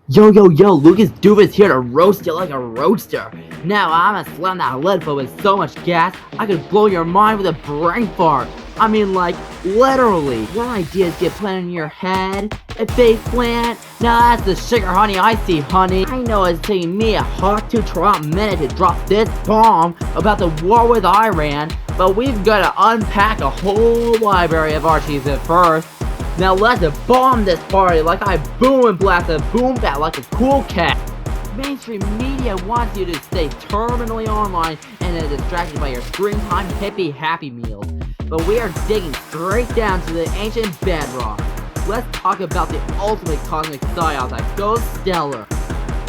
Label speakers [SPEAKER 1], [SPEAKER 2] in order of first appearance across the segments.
[SPEAKER 1] Yo, yo, yo, Lucas Doofus here to roast you like a roaster. Now I'ma slam that lid full with so much gas, I could blow your mind with a brain fart. I mean, like, literally. When ideas get planted in your head, a face plant, now that's the sugar honey I see, honey. I know it's taking me a hot 2 minute to drop this bomb about the war with Iran, but we've gotta unpack a whole library of archives at first. Now let's bomb this party like I boom and blast a boom bat like a cool cat. Mainstream media wants you to stay terminally online and distracted by your screen time hippie happy meals. But we are digging straight down to the ancient bedrock. Let's talk about the ultimate cosmic psy-ops that goes stellar.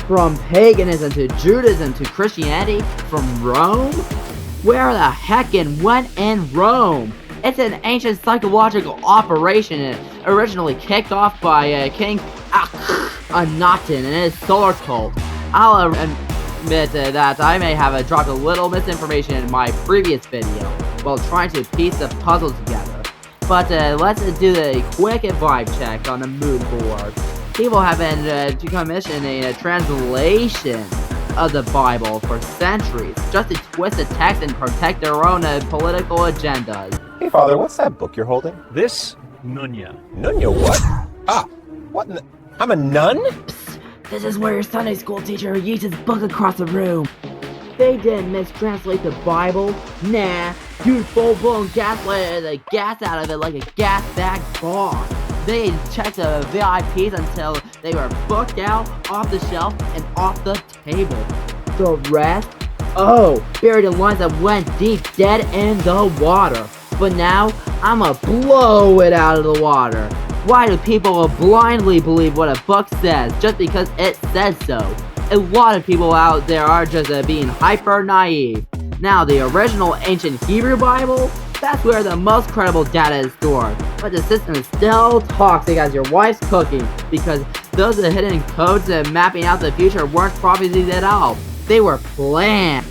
[SPEAKER 1] From paganism to Judaism to Christianity, from Rome? Where the heck and when in Rome? It's an ancient psychological operation and originally kicked off by King Akhenaten and his solar cult. I'll admit that I may have dropped a little misinformation in my previous video while trying to piece the puzzle together. But let's do a quick vibe check on the mood board. People have been commissioning a translation of the Bible for centuries just to twist the text and protect their own political agendas.
[SPEAKER 2] Hey, Father, what's that book you're holding?
[SPEAKER 3] This, Nunya.
[SPEAKER 2] Nunya what? What? I'm a nun?
[SPEAKER 1] Psst, this is where your Sunday school teacher yeets his book across the room. They didn't mistranslate the Bible. Nah, dude full-blown gaslighted the gas out of it like a gas bag bomb. They checked the VIPs until they were booked out, off the shelf, and off the table. The rest? Oh, buried in lines that went deep, dead in the water. But now, I'ma blow it out of the water. Why do people blindly believe what a book says just because it says so? A lot of people out there are just being hyper naive. Now, the original ancient Hebrew Bible, that's where the most credible data is stored. But the system is still toxic as your wife's cooking, because those hidden codes mapping out the future weren't prophecies at all. They were planned.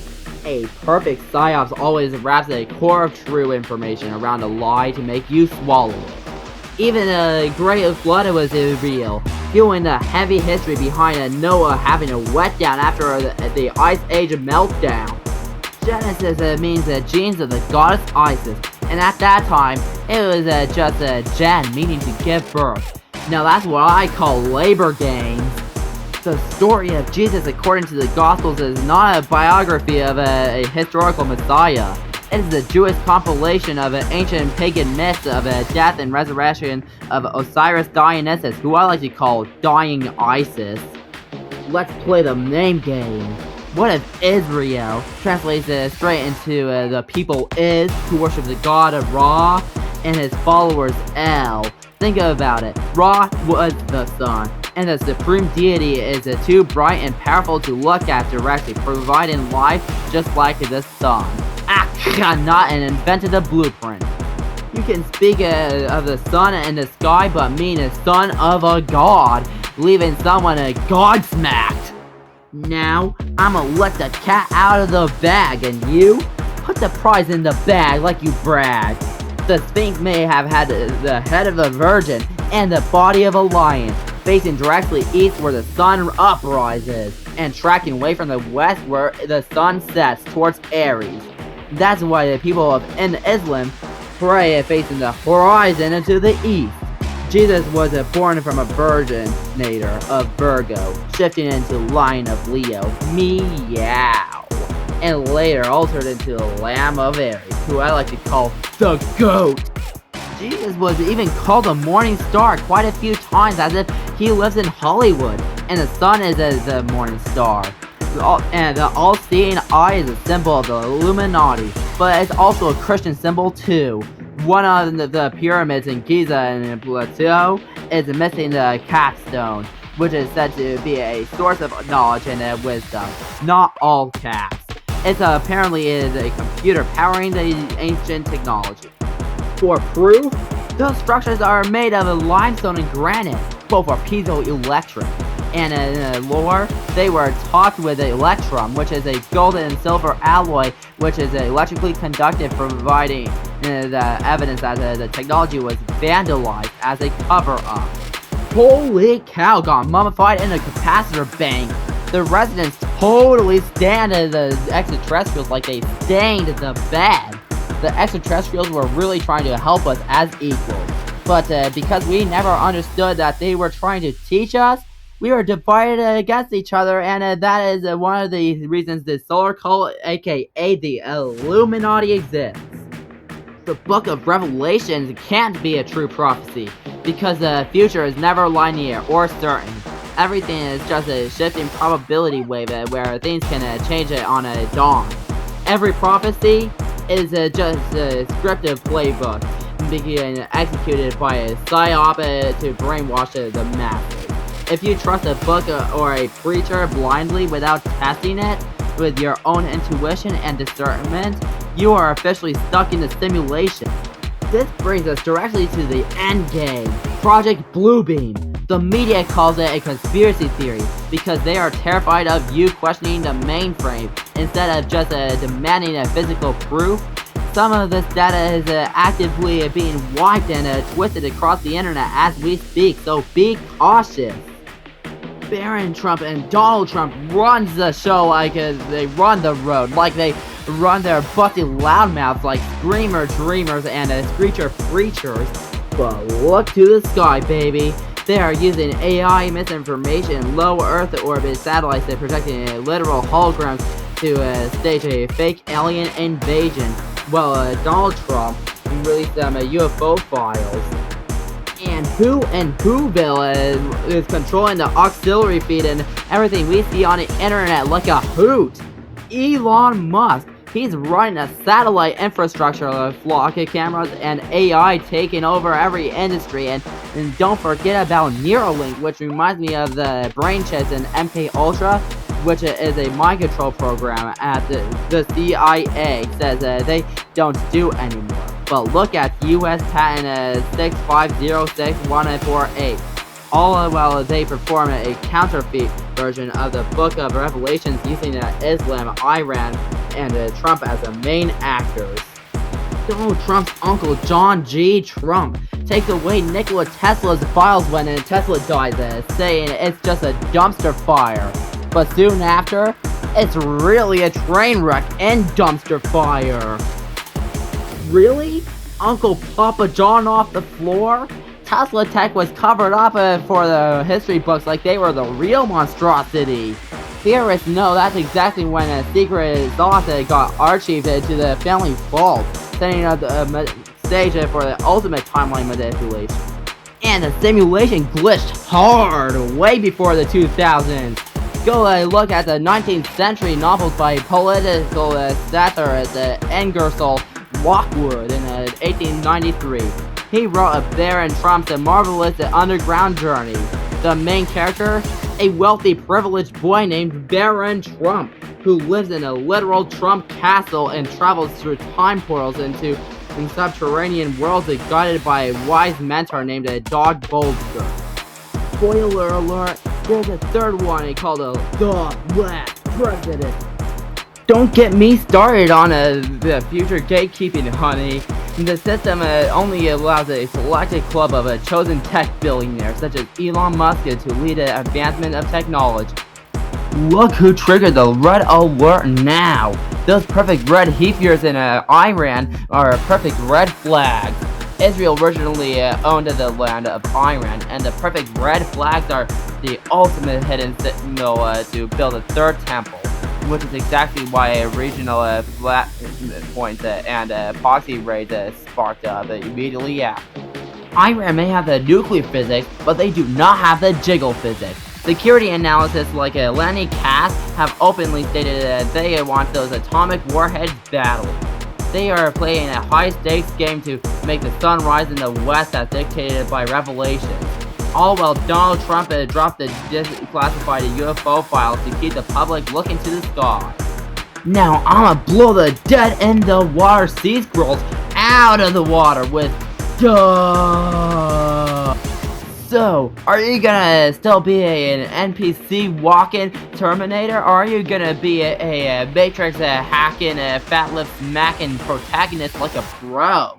[SPEAKER 1] A perfect psy-ops always wraps a core of true information around a lie to make you swallow it. Even the Great Flood was real, fueling the heavy history behind Noah having a wetdown after the Ice Age meltdown. Genesis means the genes of the goddess Isis, and at that time, it was just a gen, meaning to give birth. Now that's what I call labor gains. The story of Jesus according to the Gospels is not a biography of a historical Messiah. It is a Jewish compilation of ancient pagan myths of death and resurrection of Osiris Dionysus, who I like to call Dying Isis. Let's play the name game. What if Israel translates straight into the people is, who worship the god of Ra, and his followers El? Think about it. Ra was the sun, and the supreme deity is too bright and powerful to look at directly, providing life just like the sun. Akhenaten invented the blueprint. You can speak of the sun and the sky, but mean a son of a god, leaving someone god-smacked. Now, I'ma let the cat out of the bag, and you? Put the prize in the bag like you brag. The Sphinx may have had the head of a virgin and the body of a lion, facing directly east where the sun uprises, and tracking away from the west where the sun sets towards Aries. That's why the people in Islam pray facing the horizon and to the east. Jesus was born from a virginator of Virgo, shifting into Lion of Leo, meow, and later altered into the Lamb of Aries, who I like to call the GOAT. Jesus was even called a morning star quite a few times, as if he lives in Hollywood, and the sun is the morning star. And the all-seeing eye is a symbol of the Illuminati, but it's also a Christian symbol too. One of the pyramids in Giza and Plateau is missing the capstone, which is said to be a source of knowledge and wisdom. Not all caps. It apparently is a computer powering the ancient technology. For proof, those structures are made of limestone and granite, both are piezoelectric. And in lore, they were topped with electrum, which is a gold and silver alloy, which is electrically conductive, providing the evidence that the technology was vandalized as a cover-up. Holy cow, got mummified in a capacitor bank. The residents totally stand at the extraterrestrials like they stained the bed. The extraterrestrials were really trying to help us as equals. But because we never understood that they were trying to teach us, we were divided against each other, and that is one of the reasons the solar cult, aka the Illuminati, exists. The book of Revelations can't be a true prophecy, because the future is never linear or certain. Everything is just a shifting probability wave where things can change on a dawn. Every prophecy is just a scripted playbook being executed by a psy-ops to brainwash the masses. If you trust a book or a preacher blindly without testing it with your own intuition and discernment, you are officially stuck in the simulation. This brings us directly to the end game, Project Bluebeam. The media calls it a conspiracy theory because they are terrified of you questioning the mainframe instead of just demanding a physical proof. Some of this data is actively being wiped and twisted across the internet as we speak, so be cautious. Barron Trump and Donald Trump runs the show like they run the road, like they run their busty loudmouths like screamer dreamers and screecher preachers. But look to the sky, baby. They are using AI, misinformation, low Earth orbit satellites that projecting literal holograms to stage a fake alien invasion. Well, Donald Trump released some UFO files. And who in Whoville is controlling the auxiliary feed and everything we see on the internet like a hoot? Elon Musk. He's running a satellite infrastructure of flock cameras and AI taking over every industry. And don't forget about Neuralink, which reminds me of the brain chips in MK Ultra, which is a mind control program at the CIA says they don't do anymore. But look at US patent 6506148. All while they perform a counterfeit version of the Book of Revelations using Islam, Iran, and Trump as the main actors. Donald Trump's uncle John G. Trump takes away Nikola Tesla's files when Tesla dies, saying it's just a dumpster fire. But soon after, it's really a train wreck and dumpster fire. Really? Uncle Papa John off the floor? Tesla tech was covered up for the history books like they were the real monstrosity. Theorists know that's exactly when a secret thought got archived to the family vault, setting up the stage for the ultimate timeline manipulation. And the simulation glitched hard way before the 2000s. Go look at the 19th century novels by political satirist Ingersoll Lockwood in 1893. He wrote of Barron Trump's marvelous underground journey. The main character, a wealthy, privileged boy named Barron Trump, who lives in a literal Trump castle and travels through time portals into subterranean worlds guided by a wise mentor named Dog Bolster. Spoiler alert, there's a third one called the Last President. Don't get me started on the future gatekeeping, honey. The system only allows a selected club of chosen tech billionaires, such as Elon Musk, to lead the advancement of technology. Look who triggered the red alert now! Those perfect red heat years in Iran are a perfect red flag. Israel originally owned the land of Iran, and the perfect red flags are the ultimate hidden signal to build a third temple, which is exactly why regional flat points and epoxy raids sparked up immediately after. Iran may have the nuclear physics, but they do not have the jiggle physics. Security analysts like Lenny Cass have openly stated that they want those atomic warheads badly. They are playing a high-stakes game to make the sun rise in the West as dictated by Revelations. All while Donald Trump dropped the declassified UFO files to keep the public looking to the sky. Now I'ma blow the dead in the water sea squirrels out of the water with duh. So, are you gonna still be an NPC walking Terminator, or are you gonna be a Matrix hacking, fat lip smacking protagonist like a pro?